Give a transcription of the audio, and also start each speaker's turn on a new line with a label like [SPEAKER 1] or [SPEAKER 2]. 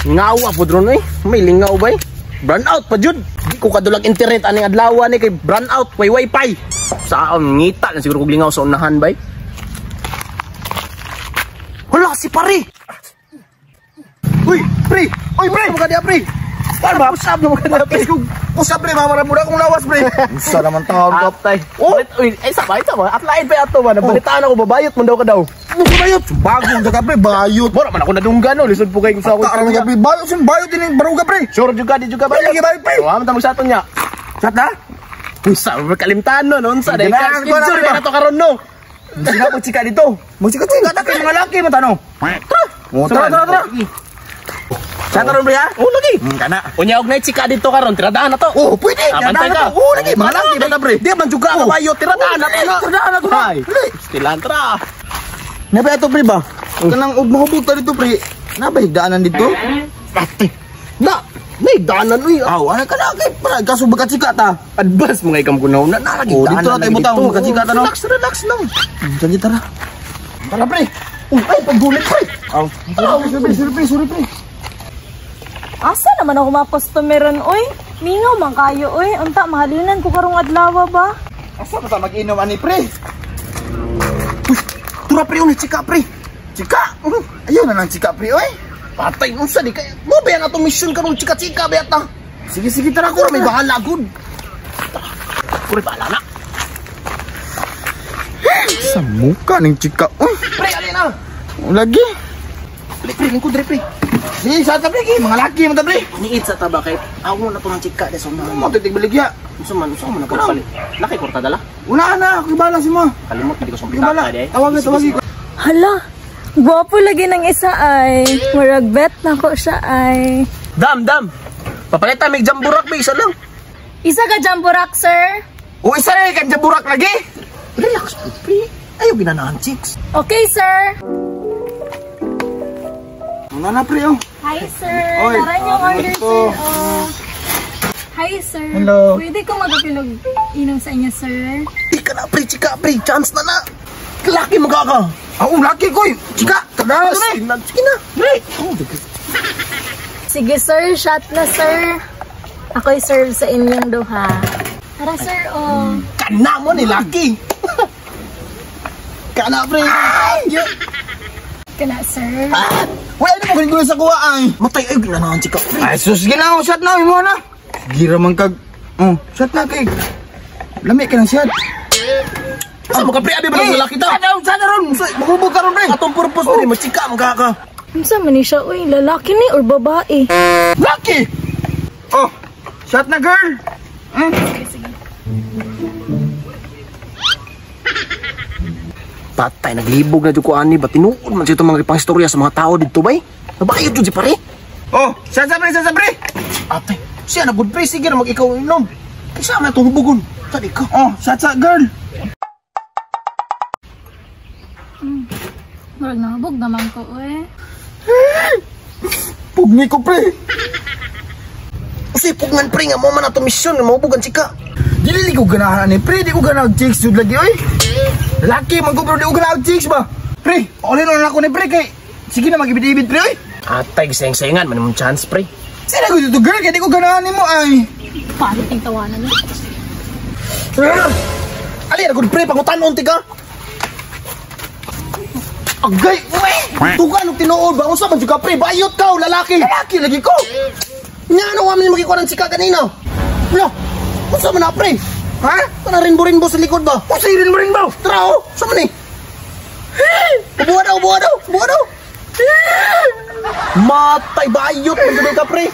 [SPEAKER 1] Ngawa po dron eh. May lingaw ba eh. Burn out pa jud. Di ko kadulag internet aning adlaw ni kay burn out way wifi. Saan ngita na siguro kog lingaw sa unahan ba eh. Hala si pare. Uy, pre. Uy, pre. Mga dia pre. Para usap mo kada pre. Usap pre, mamara muda kong lawas pre. Usa naman tawag ka tay. Uy, ay sabay ta ba? At lain pa ato ba? Nabalitaan ako babayot man daw ka daw. Bayot, bagong jaga pre, bayot. Bora man ako nadunggan no, lisod po kay ko sa ako. Ara nga pre, bayot sin bayot din baruga pre. Sure juga di juga bayot. Lagi bayot pre. Wa man ta magsaton nya. Sat na? Usa kalimtan no, unsa day ka? Sorry ba to karon no? Sino mo chika dito? Magchika-chika na kay mga laki man tanong. Tara. Sata ron pre ha? Oo lagi. Kana. Unya og nay chika dito karon, tiradaan na to. Oh, pwede. Tiradaan na to. Oo lagi, mga laki ba pre? Di man juga ka bayot, tiradaan na to. Tiradaan na to. Stilan tra. Nabay ato pre ba? Kanang mahubog ta dito pre. Nabay higdaanan dito? Ate. Na, may higdaanan uy. Aw, ana ka lagi para kaso magkachika ta. Advance mga ikam kunaw na lagi higdaanan. Oh, dito na tayo butang magkachika ta no. Relax lang. Sige tara. Tara pre. Ay, paggulit pre. Aw, sorry pre.
[SPEAKER 2] Asa naman ako ma-customeran oy? Mingaw man kayo oy. Unta mahalinan ko karong adlaw ba?
[SPEAKER 3] Asa pa ta mag-inom ani pre?
[SPEAKER 1] Tura pre ulit chika pre.
[SPEAKER 3] Chika. Ayaw na nang chika pre oy.
[SPEAKER 1] Patay mo sa di kay. Mo ba ang atong mission karon chika-chika ba ta?
[SPEAKER 3] Sige tara
[SPEAKER 1] Ko may bahala gud. Kuri bahala na.
[SPEAKER 3] Sa muka ning chika.
[SPEAKER 1] Pre ali na.
[SPEAKER 3] Lagi.
[SPEAKER 1] Pre lingkod pre.
[SPEAKER 3] Sige, sa tabi ki mga laki man tabi.
[SPEAKER 1] Niit sa taba kay ako na to ng chika des unahan.
[SPEAKER 3] Mo titig baligya.
[SPEAKER 1] Unsa man na pagpalit. Laki korta dala.
[SPEAKER 3] Una na, kibala si mo.
[SPEAKER 1] Kalimot hindi ko sa
[SPEAKER 3] Kibala.
[SPEAKER 1] pitaka
[SPEAKER 3] Tawagi.
[SPEAKER 2] Hala. Gwapo lagi ng isa ay. Murag bet na ko siya ay.
[SPEAKER 1] Dam. Papalita mig jamburak ba isa lang.
[SPEAKER 2] Isa ka jamburak, sir?
[SPEAKER 3] O isa na kan jaburak lagi.
[SPEAKER 1] Relax pre. Ayaw ginanahan chicks.
[SPEAKER 2] Okay, sir.
[SPEAKER 3] Una na pre oh.
[SPEAKER 2] Hi, sir.
[SPEAKER 3] Oy,
[SPEAKER 2] Tara niyo order,
[SPEAKER 3] ito.
[SPEAKER 2] sir. Hi, sir.
[SPEAKER 3] Hello.
[SPEAKER 2] Pwede ko magapilog inom sa inyo, sir?
[SPEAKER 1] Di ka na pre, chika pre. Chance na. Laki magaka.
[SPEAKER 3] Laki ko. Chika, kada na ni.
[SPEAKER 1] Sige na. Pre.
[SPEAKER 2] Sige, sir. Shot na, sir. Ako'y serve sa inyong duha. Tara, sir, oh.
[SPEAKER 1] Kana mo ni Laki. Kana pre.
[SPEAKER 2] Kana, sir.
[SPEAKER 3] Wala ni mo gulo sa kuha ay.
[SPEAKER 1] Matay ay ginanahan chika pre.
[SPEAKER 3] Ay sus gila oh, shot na mo na. Gira man kag. Oh, shot na kay. Lami ka ng shot.
[SPEAKER 1] Asa mo ka pre, abi ba ng lalaki ta?
[SPEAKER 3] Sana ron. Mahubog ka ron pre.
[SPEAKER 1] Atong purpose pre, machika magaka.
[SPEAKER 2] Unsa man ni siya, uy? Lalaki ni or babae?
[SPEAKER 3] Lucky. Oh, shot na girl.
[SPEAKER 2] Sige.
[SPEAKER 1] Patay, naglibog na dyan ko ani. Ba't tinuod man siya itong mga ipangstorya sa mga tao dito ba eh? Nabayad dyan si pare.
[SPEAKER 3] Oh, shot sa pre.
[SPEAKER 1] Ate, siya na good pre. Sige na mag-ikaw inom. Isa na itong hubugon. Tadi ka.
[SPEAKER 3] Oh, shot sa girl.
[SPEAKER 2] Murag nahubog naman ko, uy.
[SPEAKER 3] Pugni ko pre.
[SPEAKER 1] Kasi pugngan pre nga mo man na itong misyon. Mahubugan sika.
[SPEAKER 3] Dili ko ganahan ni pre. Di ko ganahan chicks jud lagi oy. Laki man ko bro. Di ko ganahan chicks ba. Pre, olin na ako ni pre kay. Sige na magibid-ibid pre oy.
[SPEAKER 1] Atay, gisayang-sayangan. Manimong chance pre.
[SPEAKER 3] Sino ko dito girl kaya di ko ganahan ni mo ay.
[SPEAKER 2] Paano ting tawanan niya?
[SPEAKER 1] Ali na good pre. Pangutanon tika. Agay, uwe! Tuga nung tinuod ba? Unsa man juga pre? Bayot ka, lalaki! Lalaki lagi ko! Nga ano kami magikuha ng sika kanina? Wala! Unsa man na pre? Ha? Kana rinbo-rinbo sa likod ba? Unsa yung rinbo-rinbo? Tara o! Unsa man eh? Buwa daw! Matay bayot! Magdadal ka pre!